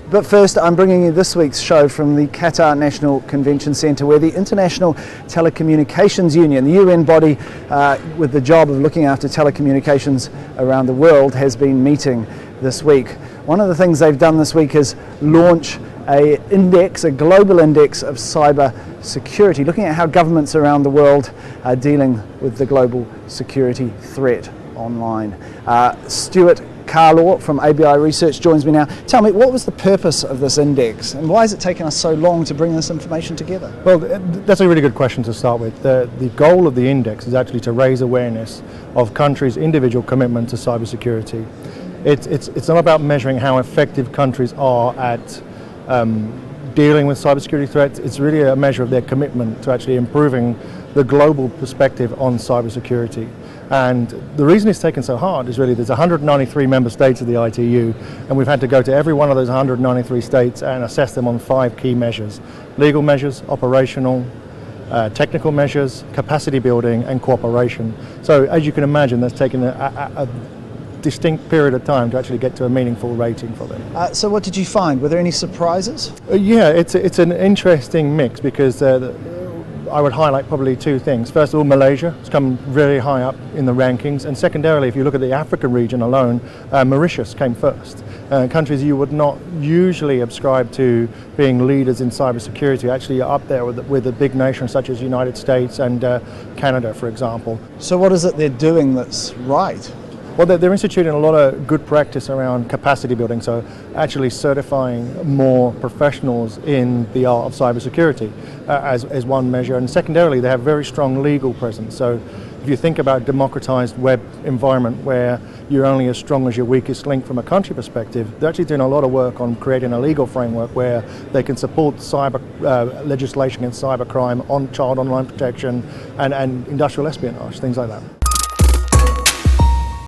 But first, I'm bringing you this week's show from the Qatar National Convention Centre, where the International Telecommunications Union, the UN body with the job of looking after telecommunications around the world, has been meeting this week. One of the things they've done this week is launch a global index of cyber security, looking at how governments around the world are dealing with the global security threat online. Stuart Carlaw from ABI Research joins me now. Tell me, what was the purpose of this index and why has it taken us so long to bring this information together? Well, that's a really good question to start with. The goal of the index is actually to raise awareness of countries' individual commitment to cybersecurity. It's not about measuring how effective countries are at dealing with cybersecurity threats. It's really a measure of their commitment to actually improving the global perspective on cybersecurity. And the reason it's taken so hard is really there's 193 member states of the ITU, and we've had to go to every one of those 193 states and assess them on 5 key measures: legal measures, operational, technical measures, capacity building, and cooperation. So as you can imagine, that's taken a distinct period of time to actually get to a meaningful rating for them. So what did you find? Were there any surprises? Yeah, it's an interesting mix because I would highlight probably 2 things. First of all, Malaysia has come very high up in the rankings, and secondarily, if you look at the African region alone, Mauritius came first. Countries you would not usually ascribe to being leaders in cybersecurity actually are up there with the big nations such as the United States and Canada, for example. So what is it they're doing that's right? Well, they're instituting a lot of good practice around capacity building, so actually certifying more professionals in the art of cybersecurity as one measure. And secondarily, they have very strong legal presence. So if you think about democratized web environment where you're only as strong as your weakest link from a country perspective, they're actually doing a lot of work on creating a legal framework where they can support cyber legislation against cybercrime, on child online protection, and industrial espionage, things like that.